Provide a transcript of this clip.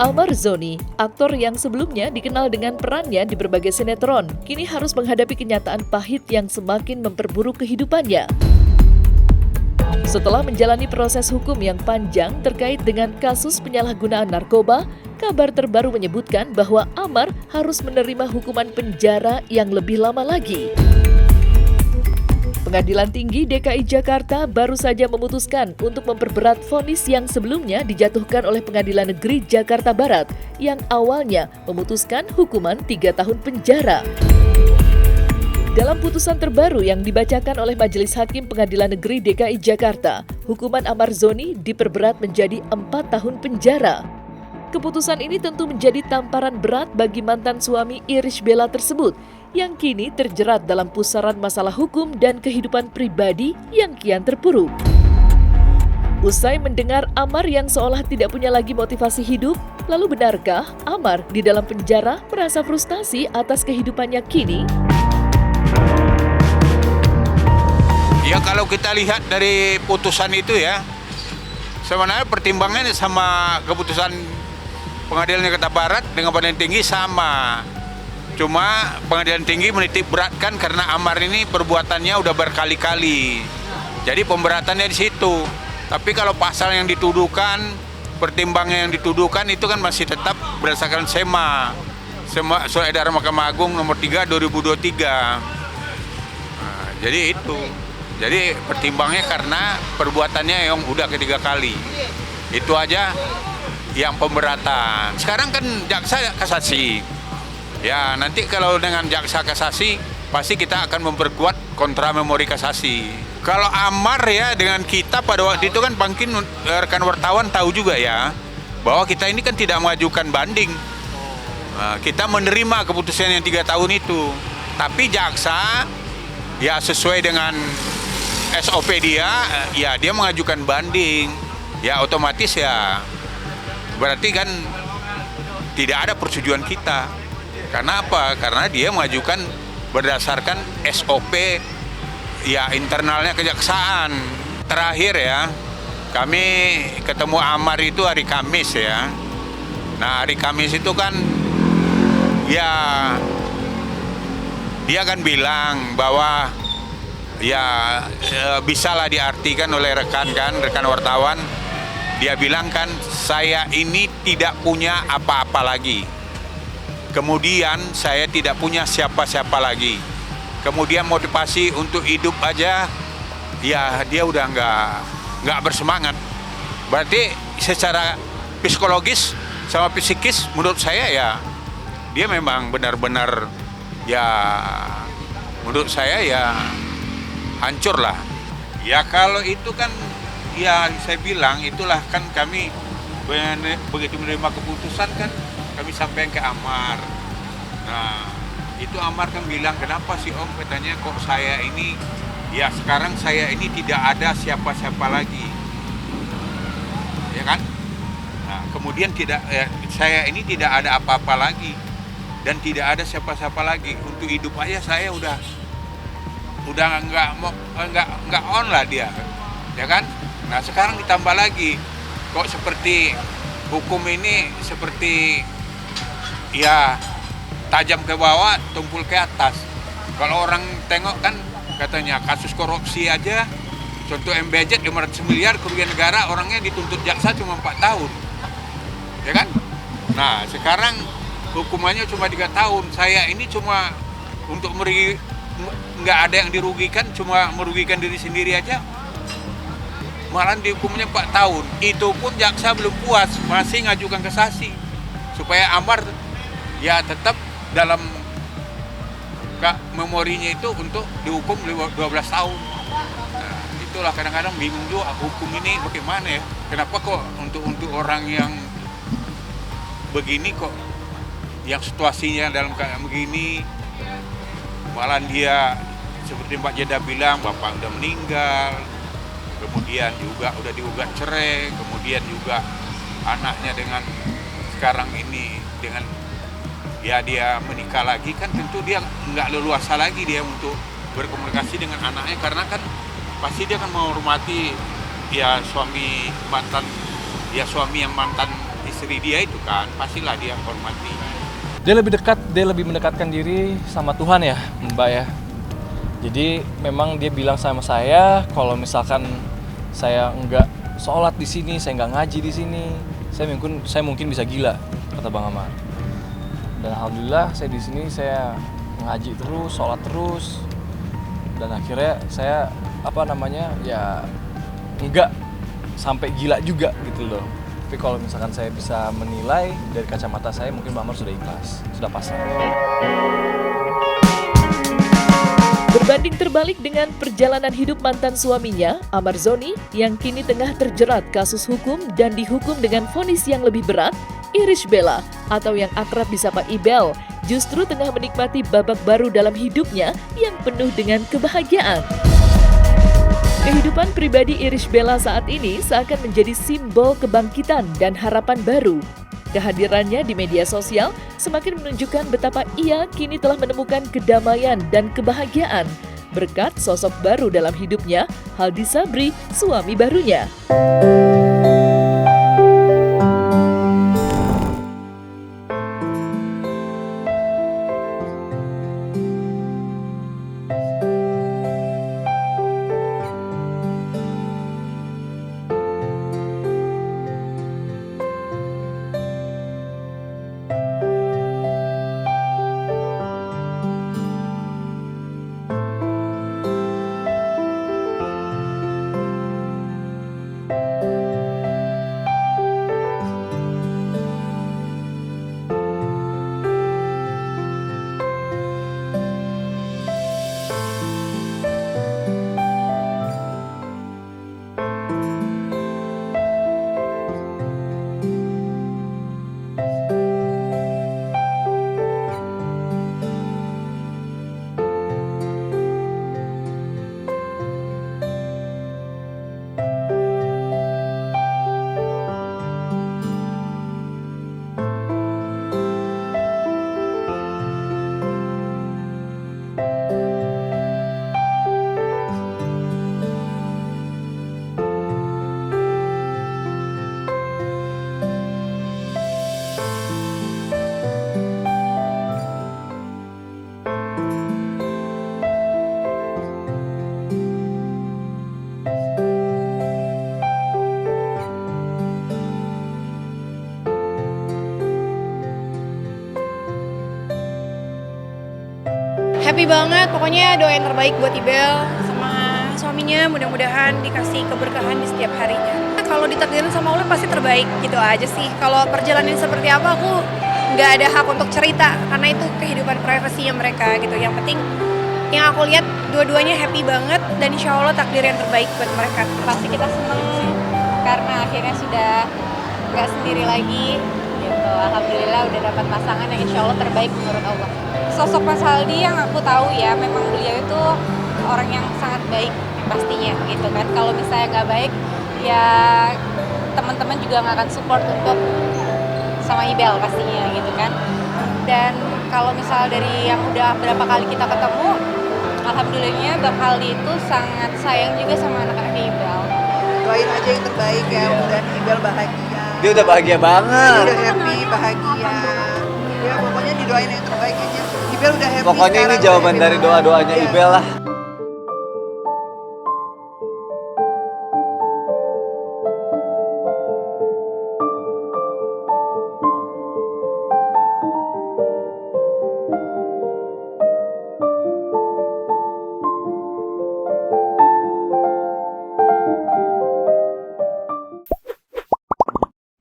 Amar Zoni, aktor yang sebelumnya dikenal dengan perannya di berbagai sinetron, kini harus menghadapi kenyataan pahit yang semakin memperburuk kehidupannya. Setelah menjalani proses hukum yang panjang terkait dengan kasus penyalahgunaan narkoba, kabar terbaru menyebutkan bahwa Amar harus menerima hukuman penjara yang lebih lama lagi. Pengadilan Tinggi DKI Jakarta baru saja memutuskan untuk memperberat vonis yang sebelumnya dijatuhkan oleh Pengadilan Negeri Jakarta Barat yang awalnya memutuskan hukuman 3 tahun penjara. Dalam putusan terbaru yang dibacakan oleh Majelis Hakim Pengadilan Negeri DKI Jakarta, hukuman Amar Zoni diperberat menjadi 4 tahun penjara. Keputusan ini tentu menjadi tamparan berat bagi mantan suami Irish Bella tersebut yang kini terjerat dalam pusaran masalah hukum dan kehidupan pribadi yang kian terpuruk. Usai mendengar Amar yang seolah tidak punya lagi motivasi hidup, lalu benarkah Amar di dalam penjara merasa frustasi atas kehidupannya kini? Ya kalau kita lihat dari putusan itu ya, sebenarnya pertimbangannya sama keputusan Pengadilan Jakarta Barat dengan Pengadilan Tinggi sama. Cuma Pengadilan Tinggi menitik beratkan karena Amar ini perbuatannya udah berkali-kali. Jadi pemberatannya di situ. Tapi kalau pasal yang dituduhkan, pertimbangan yang dituduhkan itu kan masih tetap berdasarkan SEMA Surat Edaran Mahkamah Agung nomor 3 2023. Nah, jadi itu. Jadi pertimbangnya karena perbuatannya yang udah ketiga kali. Itu aja yang pemberatan. Sekarang kan jaksa kasasi. Ya, nanti kalau dengan jaksa kasasi pasti kita akan memperkuat kontra memori kasasi. Kalau Amar ya dengan kita pada waktu itu kan mungkin rekan wartawan tahu juga ya bahwa kita ini kan tidak mengajukan banding. Nah, kita menerima keputusan yang 3 tahun itu. Tapi jaksa ya sesuai dengan SOP dia, ya dia mengajukan banding. Ya otomatis ya berarti kan tidak ada persetujuan kita. Karena apa? Karena dia mengajukan berdasarkan SOP ya internalnya kejaksaan. Terakhir ya, kami ketemu Amar itu hari Kamis ya. Nah hari Kamis itu kan ya dia kan bilang bahwa ya bisalah diartikan oleh rekan wartawan. Dia bilang kan saya ini tidak punya apa-apa lagi. Kemudian saya tidak punya siapa-siapa lagi. Kemudian motivasi untuk hidup aja, ya dia udah nggak bersemangat. Berarti secara psikologis sama psikis menurut saya ya dia memang benar-benar ya menurut saya ya hancur lah. Ya kalau itu kan ya saya bilang itulah kan kami begitu menerima keputusan kan kami sampaikan ke Amar. Nah itu Amar kan bilang kenapa sih Om katanya kok saya ini ya sekarang saya ini tidak ada siapa-siapa lagi ya kan. Nah kemudian saya ini tidak ada apa-apa lagi dan tidak ada siapa-siapa lagi untuk hidup aja saya udah nggak on lah dia ya kan. Nah sekarang ditambah lagi kok seperti hukum ini seperti ya tajam ke bawah tumpul ke atas. Kalau orang tengok kan katanya kasus korupsi aja contoh MBZ 500 miliar kerugian negara orangnya dituntut jaksa cuma 4 tahun ya kan. Nah sekarang hukumannya cuma 3 tahun. Saya ini cuma untuk nggak ada yang dirugikan, cuma merugikan diri sendiri aja malah dihukumnya 4 tahun. Itu pun jaksa belum puas, masih ngajukan kasasi supaya Amar ya tetap dalam memorinya itu untuk dihukum 12 tahun. Nah, itulah kadang-kadang bingung juga hukum ini bagaimana ya. Kenapa kok untuk orang yang begini kok yang situasinya dalam keadaan begini malah dia seperti Mbak Jeda bilang bapak udah meninggal, kemudian juga udah digugat cerai, kemudian juga anaknya dengan sekarang ini dengan ya dia menikah lagi kan tentu dia nggak leluasa lagi dia untuk berkomunikasi dengan anaknya karena kan pasti dia kan menghormati ya suami yang mantan istri dia itu kan, pastilah dia hormati. Dia lebih mendekatkan diri sama Tuhan ya, Mbak ya. Jadi memang dia bilang sama saya kalau misalkan saya nggak sholat di sini, saya nggak ngaji di sini, saya mungkin bisa gila, kata Bang Amar. Dan alhamdulillah saya di sini saya ngaji terus, sholat terus, dan akhirnya saya ya nggak sampai gila juga gitu loh. Tapi kalau misalkan saya bisa menilai dari kacamata saya, mungkin Bang Amar sudah ikhlas, sudah pasrah. Berbanding terbalik dengan perjalanan hidup mantan suaminya, Amar Zoni, yang kini tengah terjerat kasus hukum dan dihukum dengan vonis yang lebih berat, Irish Bella, atau yang akrab disapa Ibel, justru tengah menikmati babak baru dalam hidupnya yang penuh dengan kebahagiaan. Kehidupan pribadi Irish Bella saat ini seakan menjadi simbol kebangkitan dan harapan baru. Kehadirannya di media sosial semakin menunjukkan betapa ia kini telah menemukan kedamaian dan kebahagiaan berkat sosok baru dalam hidupnya, Haldi Sabri, suami barunya. Happy banget, pokoknya doa yang terbaik buat Ibel sama suaminya, mudah-mudahan dikasih keberkahan di setiap harinya. Kalau ditakdirin sama Allah pasti terbaik, gitu aja sih. Kalau perjalanan seperti apa aku nggak ada hak untuk cerita, karena itu kehidupan privasinya mereka gitu. Yang penting yang aku lihat dua-duanya happy banget dan insya Allah takdir yang terbaik buat mereka. Pasti kita seneng karena akhirnya sudah nggak sendiri lagi gitu. Alhamdulillah udah dapat pasangan yang insya Allah terbaik menurut Allah. Sosok Mas Haldi yang aku tahu ya, memang beliau itu orang yang sangat baik pastinya gitu kan. Kalau misalnya nggak baik ya teman-teman juga nggak akan support untuk sama Ibel pastinya gitu kan. Dan kalau misal dari yang udah berapa kali kita ketemu, alhamdulillahnya Bang Haldi itu sangat sayang juga sama anak-anak Ibel. Doain aja yang terbaik ya, mudah-mudahan Ibel bahagia. Dia udah bahagia banget. Dia udah happy, bahagia. Ya pokoknya didoain yang terbaik aja. Ibel udah happy. Pokoknya ini jawaban dari doa-doanya Ibel lah.